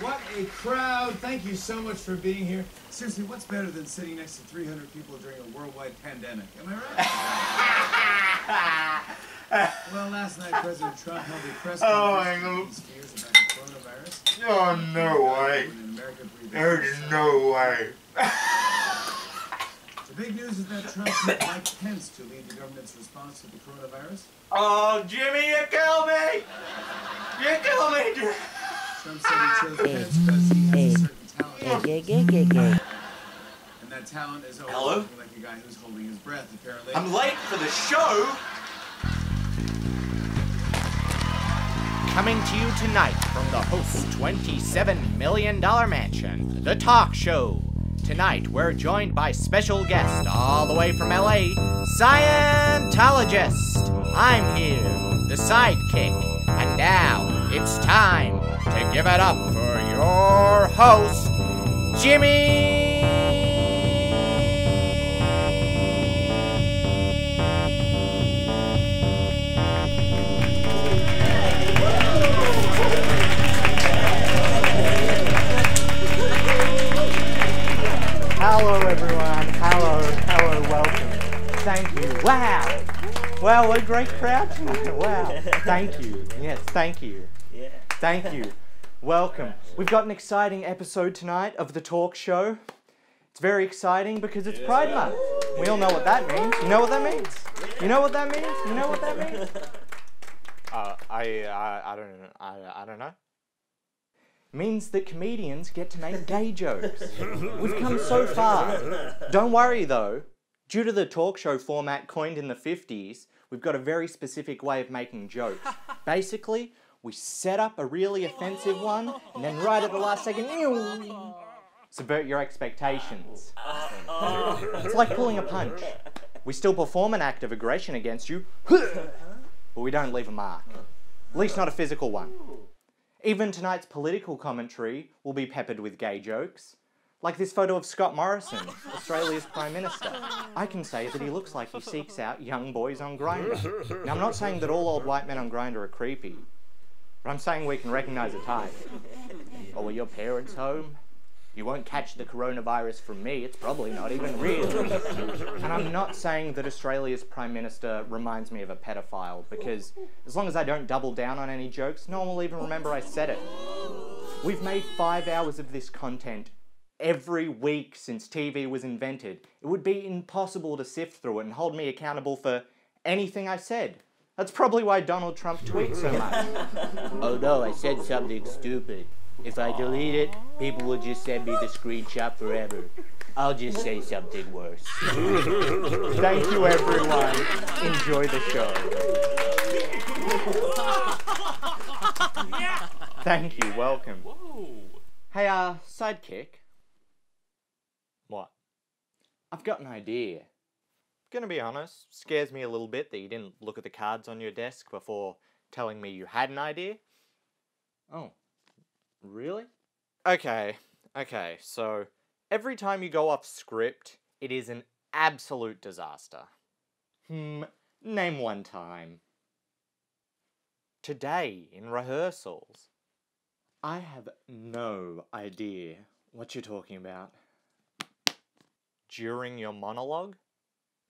What a crowd. Thank you so much for being here. Seriously, what's better than sitting next to 300 people during a worldwide pandemic? Am I right? Well, last night, President Trump held a press conference his fears about the coronavirus. Oh, no way. There's no way. The big news is that Trump picked Mike Pence to lead the government's response to the coronavirus. Oh, Jimmy, you killed me! You killed me! Trump said he chose Pence because he has a certain talent. And that talent is always looking like a guy who's holding his breath, apparently. I'm late for the show! Coming to you tonight from the host's $27 million mansion, The Talk Show. Tonight, we're joined by special guest all the way from LA, Scientologist. I'm here, the sidekick, and now it's time to give it up for your host, Jimmy. Hello everyone, hello, welcome. Thank you, wow. Wow, what a great crowd tonight, wow. Thank you, yes, thank you. Yeah. Thank you, welcome. We've got an exciting episode tonight of The Talk Show. It's very exciting because it's Pride Month. We all know what that means. You know what that means? You know what that means? You know what that means? I don't know. Means that comedians get to make gay jokes. We've come so far. Don't worry though, due to the talk show format coined in the 50s, we've got a very specific way of making jokes. Basically, we set up a really offensive one, and then right at the last second, subvert your expectations. It's like pulling a punch. We still perform an act of aggression against you, but we don't leave a mark. At least not a physical one. Even tonight's political commentary will be peppered with gay jokes. Like this photo of Scott Morrison, Australia's Prime Minister. I can say that he looks like he seeks out young boys on Grindr. Now I'm not saying that all old white men on Grindr are creepy, but I'm saying we can recognise a type. Or were your parents home? You won't catch the coronavirus from me, it's probably not even real. And I'm not saying that Australia's Prime Minister reminds me of a pedophile, because as long as I don't double down on any jokes, no one will even remember I said it. We've made 5 hours of this content every week since TV was invented. It would be impossible to sift through it and hold me accountable for anything I said. That's probably why Donald Trump tweets so much. Oh no, I said something stupid. If I delete it, people will just send me the screenshot forever. I'll just say something worse. Thank you, everyone. Enjoy the show. Thank you, welcome. Hey, sidekick. What? I've got an idea. Gonna be honest, scares me a little bit that you didn't look at the cards on your desk before telling me you had an idea. Oh. Really? Okay, so every time you go off script, it is an absolute disaster. Name one time. Today, in rehearsals. I have no idea what you're talking about. During your monologue?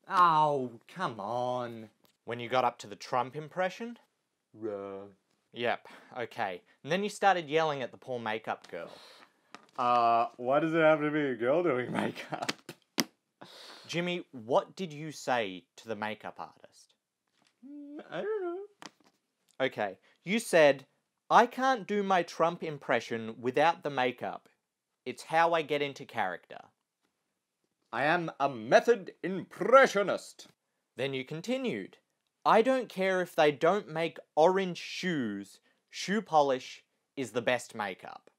Oh, come on. When you got up to the Trump impression? Wrong. Yep, okay. And then you started yelling at the poor makeup girl. Why does it have to be a girl doing makeup? Jimmy, what did you say to the makeup artist? I don't know. Okay, you said, I can't do my Trump impression without the makeup. It's how I get into character. I am a method impressionist. Then you continued. I don't care if they don't make orange shoes. Shoe polish is the best makeup.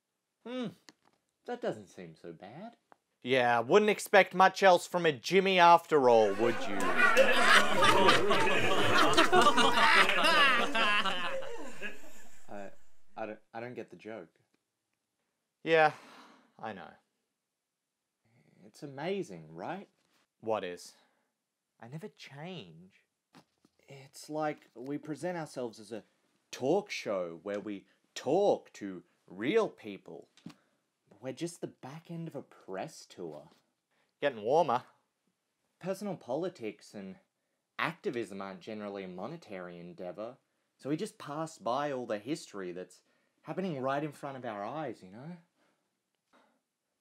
That doesn't seem so bad. Yeah, wouldn't expect much else from a Jimmy after all, would you? I don't get the joke. Yeah, I know. It's amazing, right? What is? I never change. It's like we present ourselves as a talk show where we talk to real people. We're just the back end of a press tour. Getting warmer. Personal politics and activism aren't generally a monetary endeavour, so we just pass by all the history that's happening right in front of our eyes, you know?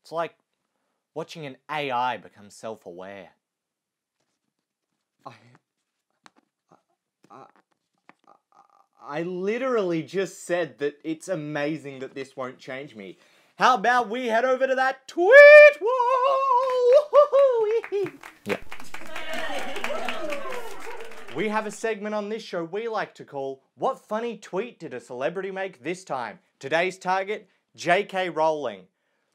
It's like watching an AI become self-aware. I literally just said that it's amazing that this won't change me. How about we head over to that tweet wall? Yeah. We have a segment on this show we like to call, What Funny Tweet Did a Celebrity Make This Time? Today's target, J.K. Rowling.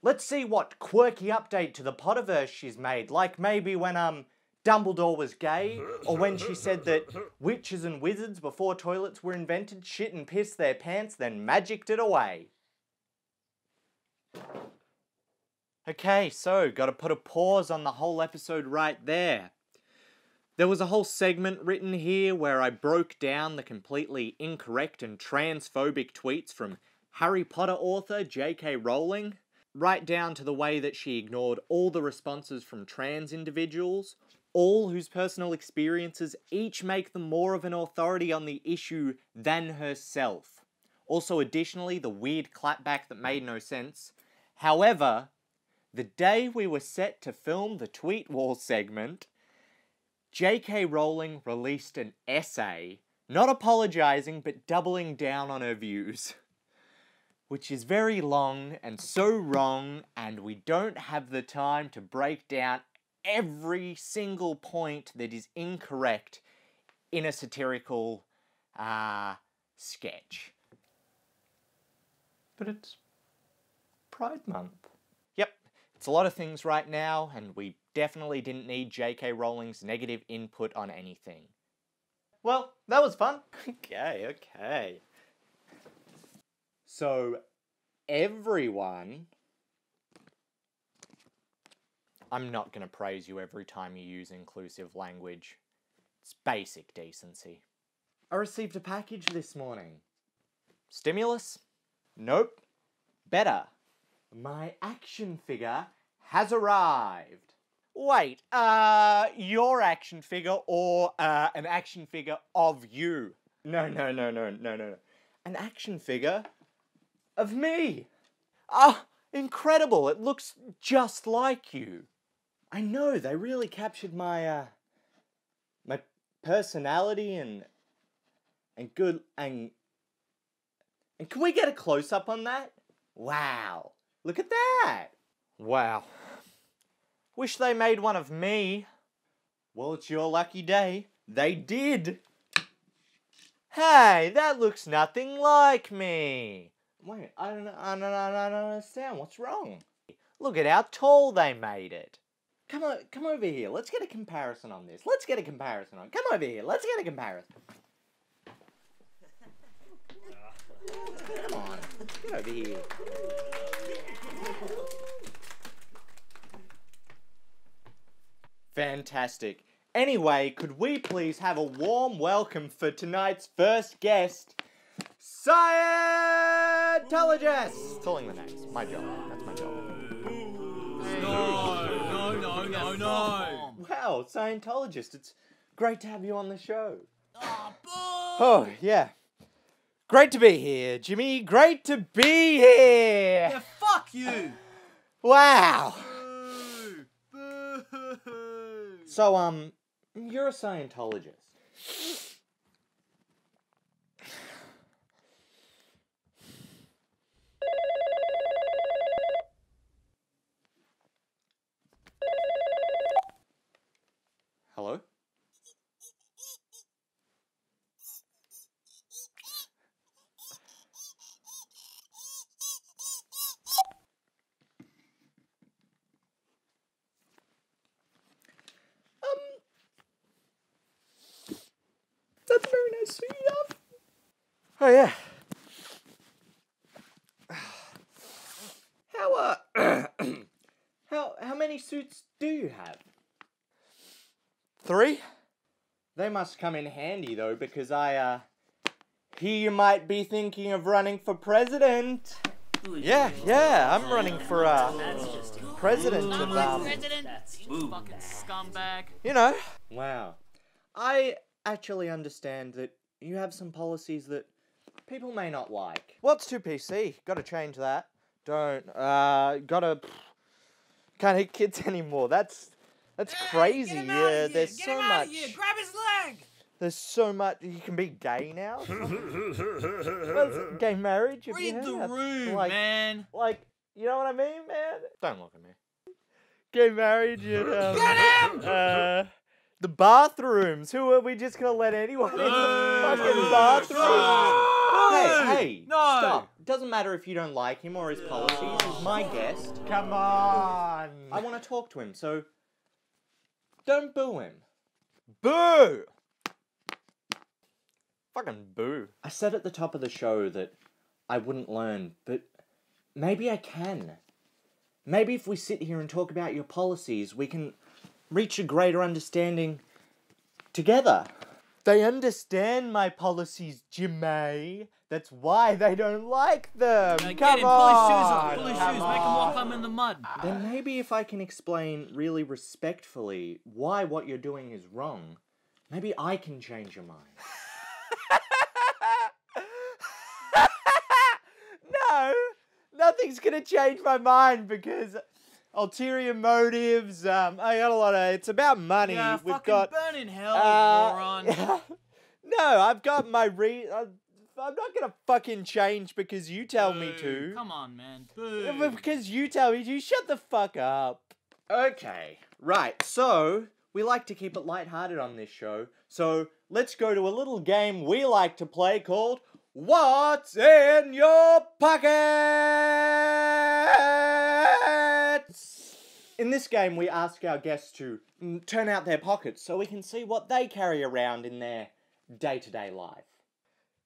Let's see what quirky update to the Potterverse she's made, like maybe when Dumbledore was gay, or when she said that witches and wizards before toilets were invented shit and pissed their pants, then magicked it away. Okay, so gotta put a pause on the whole episode right there. There was a whole segment written here where I broke down the completely incorrect and transphobic tweets from Harry Potter author J.K. Rowling, right down to the way that she ignored all the responses from trans individuals, all whose personal experiences each make them more of an authority on the issue than herself. Also, additionally, the weird clapback that made no sense. However, the day we were set to film the tweet wall segment, J.K. Rowling released an essay, not apologising but doubling down on her views, which is very long and so wrong, and we don't have the time to break down every single point that is incorrect in a satirical sketch. But it's Pride Month. Yep, it's a lot of things right now, and we definitely didn't need J.K. Rowling's negative input on anything. Well, that was fun. Okay. So, everyone... I'm not going to praise you every time you use inclusive language. It's basic decency. I received a package this morning. Stimulus? Nope. Better. My action figure has arrived. Wait, your action figure or an action figure of you? No. An action figure of me. Ah, incredible. It looks just like you. I know, they really captured my my personality and good and can we get a close up on that? Wow. Look at that. Wow. Wish they made one of me. Well, it's your lucky day. They did. Hey, that looks nothing like me. Wait, I don't understand. What's wrong? Look at how tall they made it. Come over here. Let's get a comparison on this. Come over here. Let's get a comparison. Come on. Get over here. Fantastic. Anyway, could we please have a warm welcome for tonight's first guest, Scientologist! Calling the names. My job. That's my job. No. Wow, Scientologist. It's great to have you on the show. Oh, yeah. Great to be here, Jimmy. Great to be here. Yeah, fuck you. Wow. Boo. So, you're a Scientologist. Hello? That's very nice to you. Oh, yeah. How many suits do you have? 3? They must come in handy, though, because I hear you might be thinking of running for president. Yeah, I'm running for president of President, you fucking scumbag. you know. Wow. I actually understand that you have some policies that people may not like. What's too PC? Gotta change that. Don't can't hit kids anymore. That's crazy. Yeah, there's so much. Grab his leg! There's so much. You can be gay now. What's gay marriage? Have you Read the heard? room, Like- man. Like, you know what I mean, man? Don't look at me. Gay marriage, you know. Get him! The bathrooms. Who are we just gonna let anyone in the fucking bathrooms? Hey, No. stop. Doesn't matter if you don't like him or his policies. He's my guest. Come on. I want to talk to him, so don't boo him. Boo! Fucking boo. I said at the top of the show that I wouldn't learn, but maybe I can. Maybe if we sit here and talk about your policies, we can reach a greater understanding together. They understand my policies, Jimmy. That's why they don't like them. Get Come him, on. pull his shoes, make him walk home in the mud. Then maybe if I can explain really respectfully why what you're doing is wrong, maybe I can change your mind. No, nothing's gonna change my mind because ulterior motives. I got a lot of. It's about money. Yeah, We've fucking got. burn in hell, moron. No, I've got my I'm not gonna fucking change because you tell me to. Come on, man. Boo. Because you tell me to. Shut the fuck up. Okay, right. So we like to keep it lighthearted on this show. So let's go to a little game we like to play called What's in Your Pockets? In this game, we ask our guests to turn out their pockets so we can see what they carry around in their day-to-day life.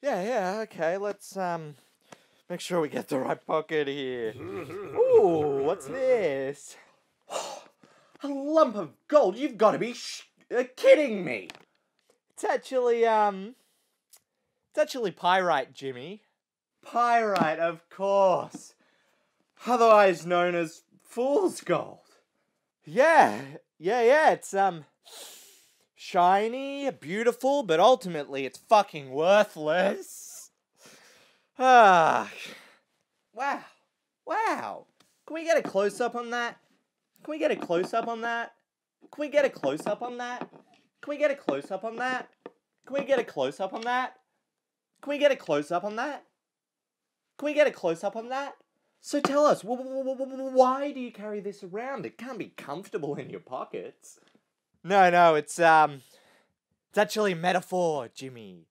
Yeah, okay, let's, make sure we get the right pocket here. Ooh, what's this? A lump of gold? You've got to be kidding me! It's actually pyrite, Jimmy. Pyrite, of course. Otherwise known as fool's gold. Yeah, it's, shiny, beautiful, but ultimately it's fucking worthless. Wow. Can we get a close-up on that? Can we get a close-up on that? Can we get a close-up on that? Can we get a close-up on that? Can we get a close-up on that? Can we get a close-up on that? Can we get a close-up on that? So tell us, why do you carry this around? It can't be comfortable in your pockets. No, it's actually a metaphor, Jimmy.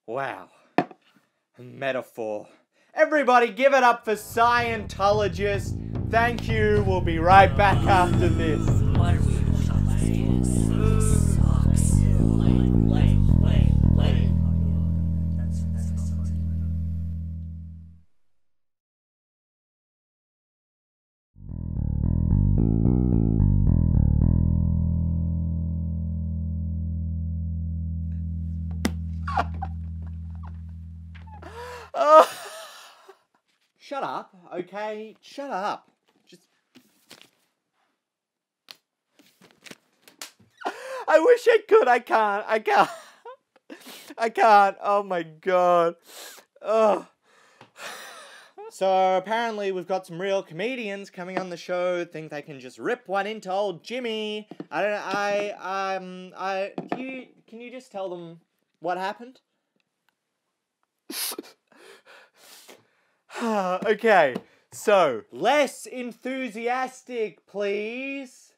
Wow. A metaphor. Everybody give it up for Scientologists. Thank you. We'll be right back after this. What are we sucks. Oh. Shut up, okay? Shut up. Just. I wish I could. I can't. I can't. Oh my god. Oh. So apparently we've got some real comedians coming on the show. Think they can just rip one into old Jimmy. Can you just tell them what happened? Okay, so less enthusiastic, please.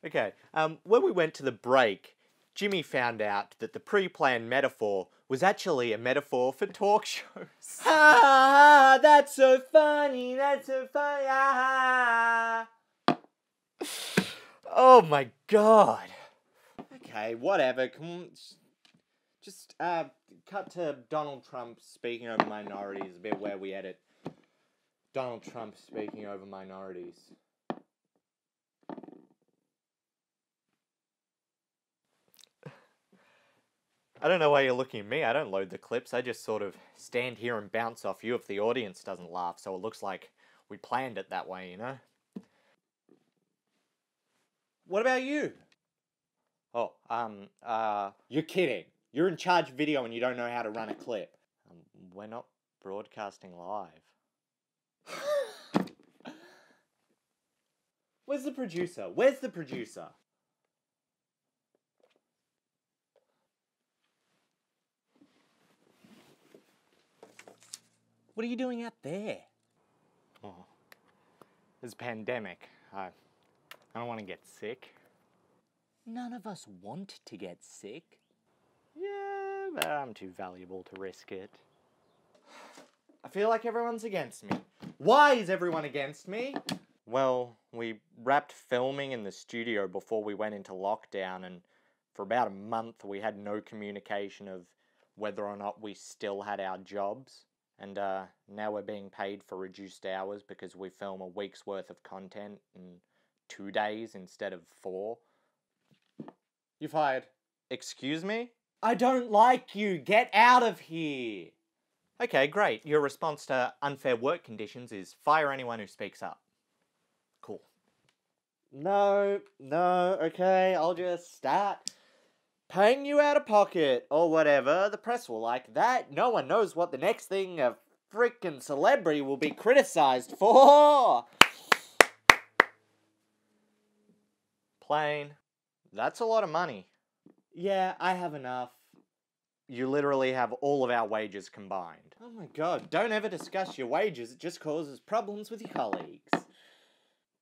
Okay, when we went to the break, Jimmy found out that the pre-planned metaphor was actually a metaphor for talk shows. Ah, that's so funny, Oh my god. Okay, whatever. Just cut to Donald Trump speaking over minorities, a bit where we edit Donald Trump speaking over minorities. I don't know why you're looking at me. I don't load the clips. I just sort of stand here and bounce off you if the audience doesn't laugh, so it looks like we planned it that way, you know? What about you? Oh, you're kidding. You're in charge of video and you don't know how to run a clip. We're not broadcasting live. Where's the producer? Where's the producer? What are you doing out there? Oh, there's a pandemic. I don't want to get sick. None of us want to get sick. Yeah, but I'm too valuable to risk it. I feel like everyone's against me. Why is everyone against me? Well, we wrapped filming in the studio before we went into lockdown, and for about a month we had no communication of whether or not we still had our jobs. And now we're being paid for reduced hours because we film a week's worth of content in 2 days instead of 4. You're fired. Excuse me? I don't like you. Get out of here. Okay, great. Your response to unfair work conditions is fire anyone who speaks up. Cool. No, okay, I'll just start paying you out of pocket or whatever. The press will like that. No one knows what the next thing a freaking celebrity will be criticized for. Plain. That's a lot of money. Yeah, I have enough. You literally have all of our wages combined. Oh my god, don't ever discuss your wages. It just causes problems with your colleagues.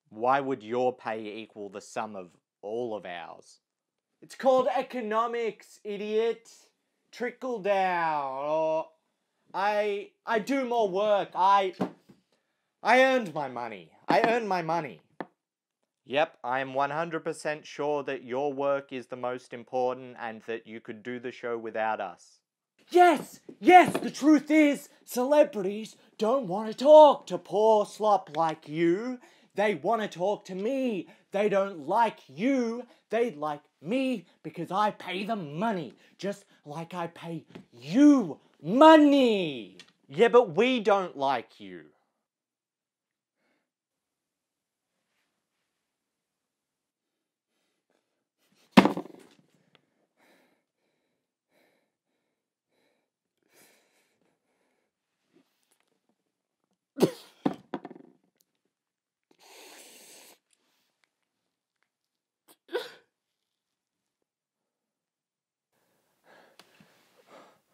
Why would your pay equal the sum of all of ours? It's called economics, idiot. Trickle down, or I do more work. I earned my money. Yep, I am 100% sure that your work is the most important and that you could do the show without us. Yes, the truth is, celebrities don't want to talk to poor slop like you. They want to talk to me. They don't like you. They like me because I pay them money, just like I pay you money. Yeah, but we don't like you.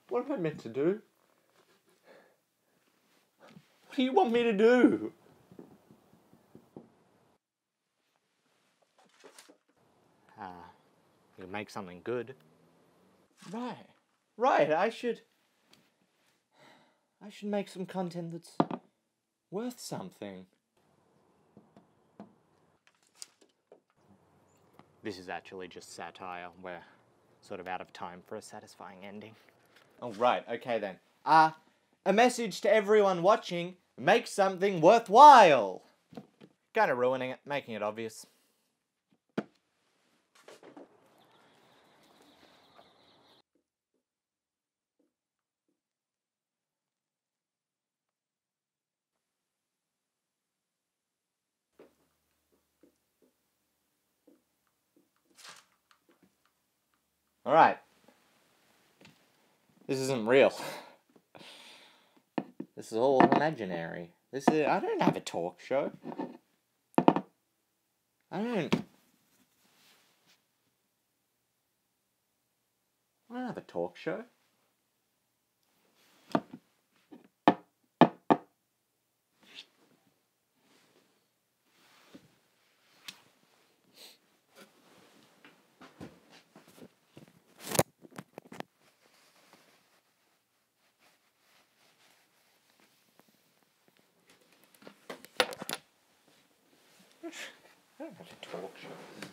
What am I meant to do? What do you want me to do? You'll make something good. Right, I should make some content that's worth something. This is actually just satire. We're sort of out of time for a satisfying ending. Oh, right, okay then. A message to everyone watching, make something worthwhile. Kind of ruining it, making it obvious. Alright. This isn't real. This is all imaginary. I don't have a talk show. I don't have a talk show. I don't have a talk show.